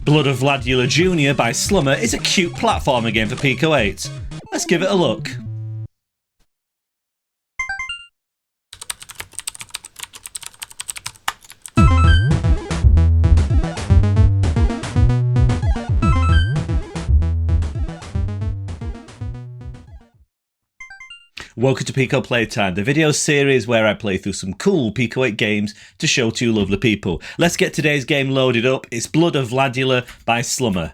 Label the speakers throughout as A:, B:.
A: Blood of Vladula Jr. by Slumma is a cute platformer game for Pico 8. Let's give it a look. Welcome to Pico Playtime, the video series where I play through some cool Pico 8 games to show to you lovely people. Let's get today's game loaded up. It's Blood of Vladula by Slumma.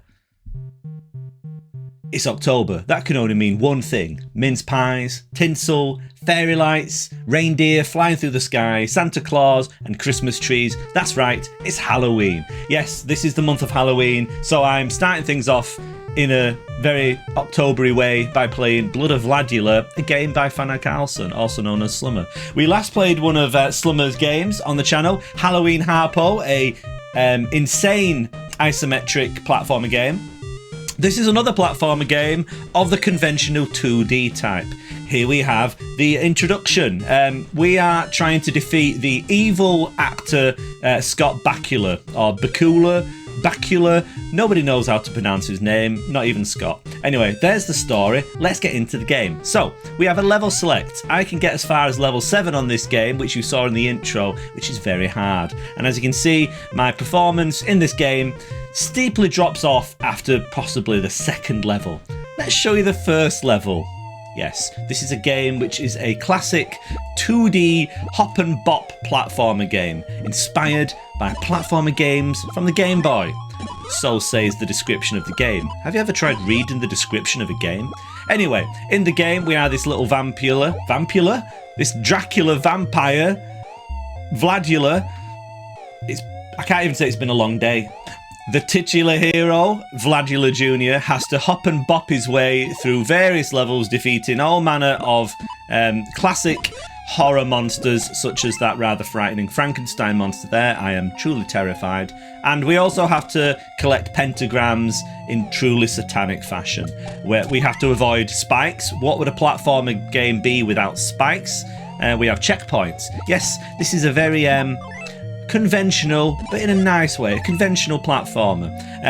A: It's October. That can only mean one thing. Mince pies, tinsel, fairy lights, reindeer flying through the sky, Santa Claus and Christmas trees. That's right, it's Halloween. Yes, this is the month of Halloween, so I'm starting things off in a very Octobery way by playing Blood of Vladula, a game by Fanna Carlson, also known as Slumma. We last played one of Slumma's games on the channel, Halloween Harpo, a insane isometric platformer game. This is another platformer game of the conventional 2D type. Here we have the introduction. We are trying to defeat the evil actor Scott Bakula, or Bakula, nobody knows how to pronounce his name, not even Scott. Anyway, there's the story. Let's get into the game. So, we have a level select. I can get as far as level 7 on this game, which you saw in the intro, which is very hard. And as you can see, my performance in this game steeply drops off after possibly the second level. Let's show you the first level. Yes, this is a game which is a classic 2D hop and bop platformer game, inspired by platformer games from the Game Boy. So says the description of the game. Have you ever tried reading the description of a game? Anyway, in the game we are this little vampula? This Dracula vampire, Vladula. I can't even say it's been a long day. The titular hero, Vladula Jr, has to hop and bop his way through various levels, defeating all manner of classic horror monsters, such as that rather frightening Frankenstein monster there. I am truly terrified. And we also have to collect pentagrams in truly satanic fashion, where we have to avoid spikes. What would a platformer game be without spikes? We have checkpoints. Yes, this is a very conventional, but in a nice way, a conventional platformer.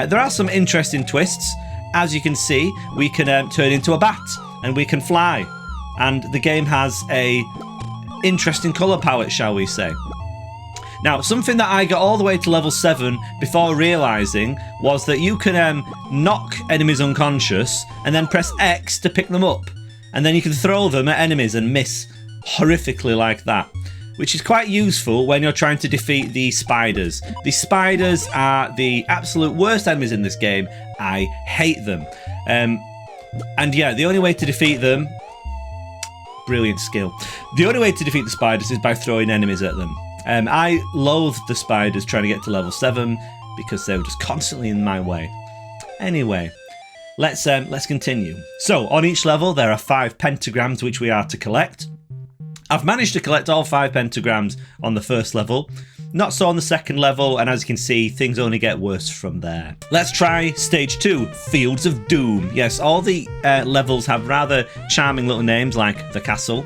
A: There are some interesting twists. As you can see, we can turn into a bat and we can fly, and the game has a interesting colour palette, shall we say. Now, something that I got all the way to level 7 before realising was that you can knock enemies unconscious and then press X to pick them up, and then you can throw them at enemies and miss horrifically like that, which is quite useful when you're trying to defeat the spiders. The spiders are the absolute worst enemies in this game. I hate them. And yeah, the only way to defeat them... Brilliant skill. The only way to defeat the spiders is by throwing enemies at them. I loathed the spiders trying to get to level 7 because they were just constantly in my way. Anyway, let's continue. So, on each level there are 5 pentagrams which we are to collect. I've managed to collect all 5 pentagrams on the first level, not so on the second level, and as you can see, things only get worse from there. Let's try stage 2, Fields of Doom. Yes, all the levels have rather charming little names like the Castle,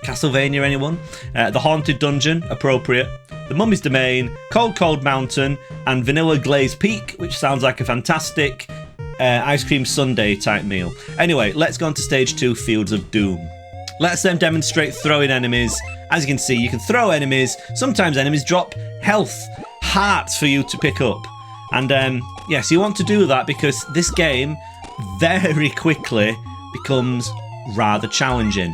A: Castlevania anyone? The Haunted Dungeon, appropriate, the Mummy's Domain, Cold Cold Mountain, and Vanilla Glaze Peak, which sounds like a fantastic ice cream sundae type meal. Anyway, let's go on to stage 2, Fields of Doom. Let's then demonstrate throwing enemies. As you can see, you can throw enemies. Sometimes enemies drop health, hearts for you to pick up. And yes, you want to do that because this game very quickly becomes rather challenging.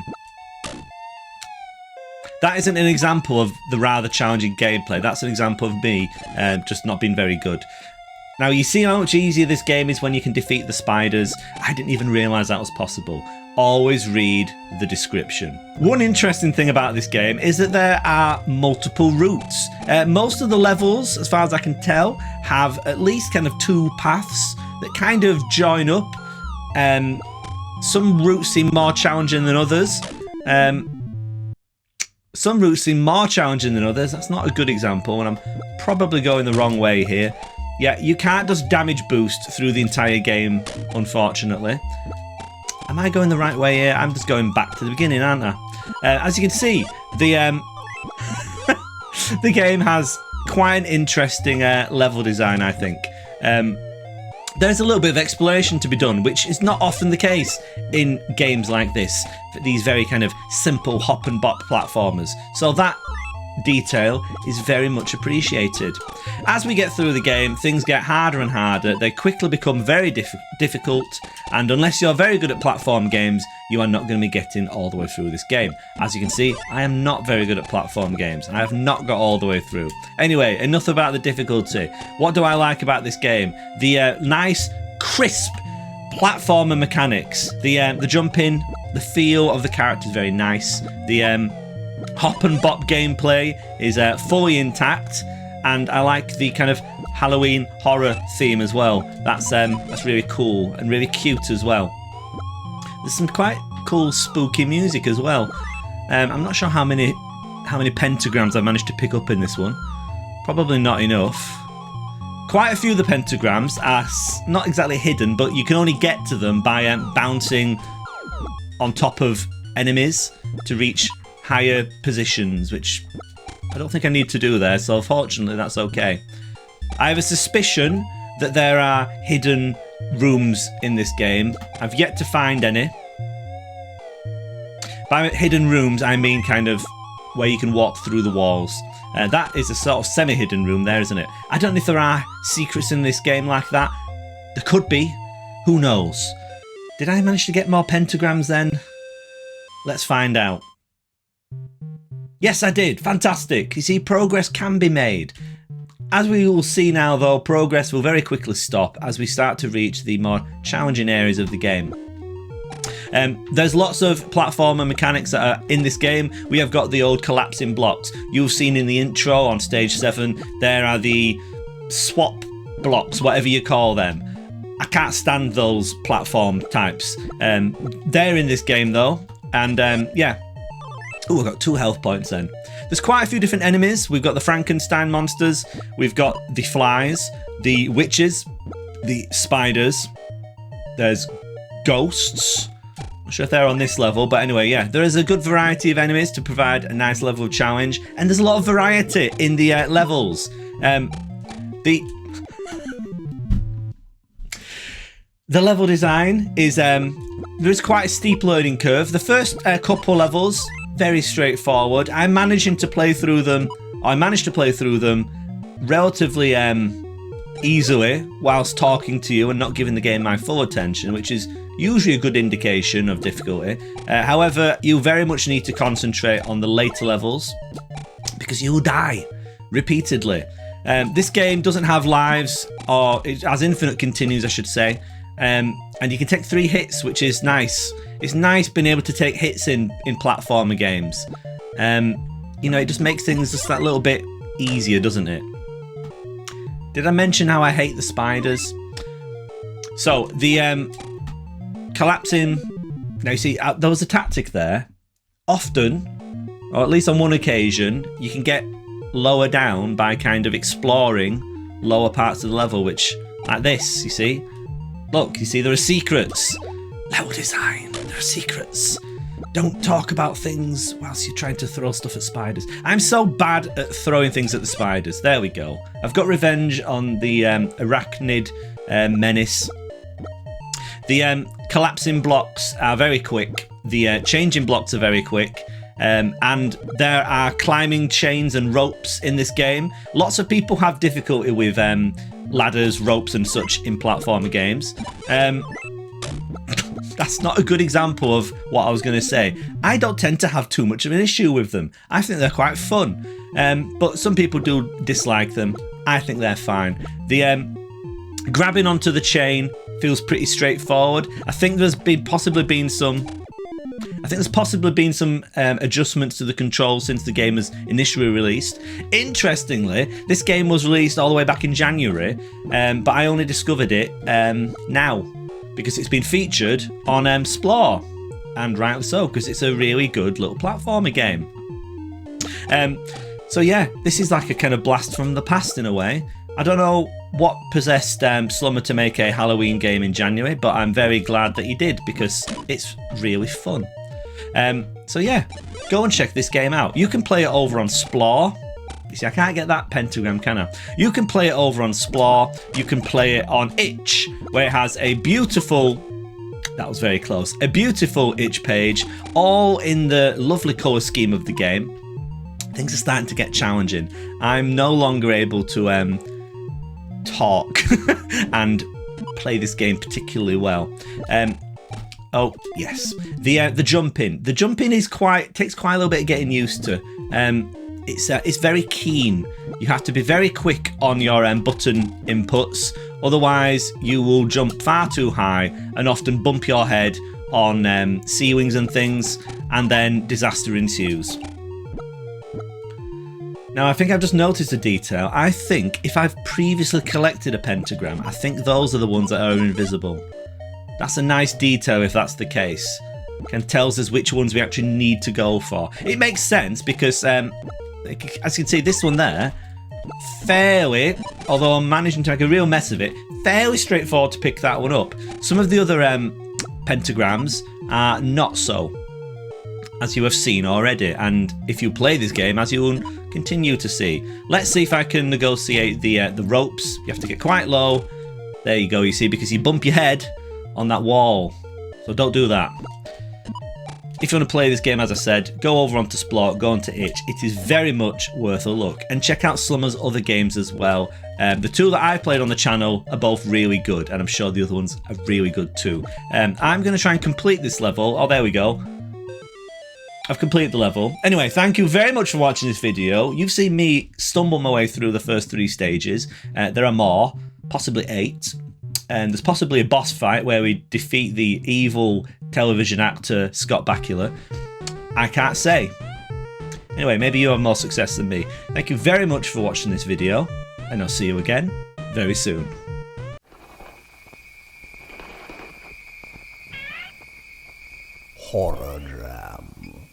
A: That isn't an example of the rather challenging gameplay. That's an example of me just not being very good. Now, you see how much easier this game is when you can defeat the spiders. I didn't even realise that was possible. Always read the description. One interesting thing about this game is that there are multiple routes. Most of the levels, as far as I can tell, have at least kind of 2 paths that kind of join up. Some routes seem more challenging than others. Some routes seem more challenging than others. That's not a good example, and I'm probably going the wrong way here. Yeah, you can't just damage boost through the entire game, unfortunately. Am I going the right way here? I'm just going back to the beginning, aren't I? As you can see, the the game has quite an interesting level design, I think. There's a little bit of exploration to be done, which is not often the case in games like this, these very kind of simple hop and bop platformers. So that detail is very much appreciated. As we get through the game, things get harder and harder. They quickly become very difficult, and unless you're very good at platform games, you are not going to be getting all the way through this game. As you can see, I am not very good at platform games. I have not got all the way through. Anyway, enough about the difficulty. What do I like about this game? The nice, crisp platformer mechanics. The jumping, the feel of the character is very nice. The hop and bop gameplay is fully intact, and I like the kind of Halloween horror theme as well. That's really cool and really cute as well. There's some quite cool spooky music as well. I'm not sure how many pentagrams I've managed to pick up in this one. Probably not enough. Quite a few of the pentagrams are not exactly hidden, but you can only get to them by bouncing on top of enemies to reach higher positions, which I don't think I need to do there, so fortunately that's okay. I have a suspicion that there are hidden rooms in this game. I've yet to find any. By hidden rooms, I mean kind of where you can walk through the walls. That is a sort of semi-hidden room there, isn't it? I don't know if there are secrets in this game like that. There could be. Who knows? Did I manage to get more pentagrams then? Let's find out. Yes, I did. Fantastic. You see, progress can be made. As we will see now, though, progress will very quickly stop as we start to reach the more challenging areas of the game. There's lots of platformer mechanics that are in this game. We have got the old collapsing blocks. You've seen in the intro on stage 7, there are the swap blocks, whatever you call them. I can't stand those platform types. They're in this game, though. And, yeah. Oh, I've got 2 health points then. There's quite a few different enemies. We've got the Frankenstein monsters. We've got the flies, the witches, the spiders. There's ghosts. Not sure if they're on this level, but anyway, yeah. There is a good variety of enemies to provide a nice level of challenge. And there's a lot of variety in the levels. The level design is... there is quite a steep learning curve. The first couple levels... very straightforward. I managed to play through them relatively easily whilst talking to you and not giving the game my full attention, which is usually a good indication of difficulty. However, you very much need to concentrate on the later levels because you'll die repeatedly. This game doesn't have lives, or it has infinite continues, I should say. And you can take 3 hits, which is nice. It's nice being able to take hits in platformer games. You know, it just makes things just that little bit easier, doesn't it? Did I mention how I hate the spiders? So, the collapsing... Now, you see, there was a tactic there. Often, or at least on one occasion, you can get lower down by kind of exploring lower parts of the level, which, like this, you see? Look, you see, there are secrets. Level design, there are secrets. Don't talk about things whilst you're trying to throw stuff at spiders. I'm so bad at throwing things at the spiders. There we go. I've got revenge on the arachnid menace. The collapsing blocks are very quick. The changing blocks are very quick. And there are climbing chains and ropes in this game. Lots of people have difficulty with ladders, ropes and such in platformer games. That's not a good example of what I was going to say. I don't tend to have too much of an issue with them. I think they're quite fun. But some people do dislike them. I think they're fine. The grabbing onto the chain feels pretty straightforward. I think there's possibly been some adjustments to the controls since the game was initially released. Interestingly, this game was released all the way back in January, but I only discovered it now because it's been featured on Splore, and rightly so, because it's a really good little platformer game. So yeah, this is like a kind of blast from the past in a way. I don't know what possessed Slumma to make a Halloween game in January, but I'm very glad that he did because it's really fun. So yeah, go and check this game out. You can play it over on Splore. You see, I can't get that pentagram, can I? You can play it over on Splore. You can play it on Itch, where it has a beautiful... That was very close. A beautiful Itch page, all in the lovely colour scheme of the game. Things are starting to get challenging. I'm no longer able to talk and play this game particularly well. Oh yes, the jumping. The jumping is takes quite a little bit of getting used to. It's very keen. You have to be very quick on your button inputs, otherwise you will jump far too high and often bump your head on C-wings and things, and then disaster ensues. Now, I think I've just noticed a detail. I think if I've previously collected a pentagram, I think those are the ones that are invisible. That's a nice detail if that's the case. It tells us which ones we actually need to go for. It makes sense because, as you can see, this one there, fairly, although I'm managing to make a real mess of it, fairly straightforward to pick that one up. Some of the other pentagrams are not so, as you have seen already, and if you play this game, as you will continue to see. Let's see if I can negotiate the ropes. You have to get quite low. There you go, you see, because you bump your head on that wall, so don't do that. If you want to play this game, as I said, go over onto Splore, go onto Itch. It is very much worth a look, and check out Slumma's other games as well. The two that I played on the channel are both really good, and I'm sure the other ones are really good too. I'm going to try and complete this level. Oh, there we go. I've completed the level. Anyway, thank you very much for watching this video. You've seen me stumble my way through the first 3 stages. There are more, possibly 8. And there's possibly a boss fight where we defeat the evil television actor Scott Bakula. I can't say. Anyway, maybe you have more success than me. Thank you very much for watching this video, and I'll see you again very soon.
B: Horror Dram.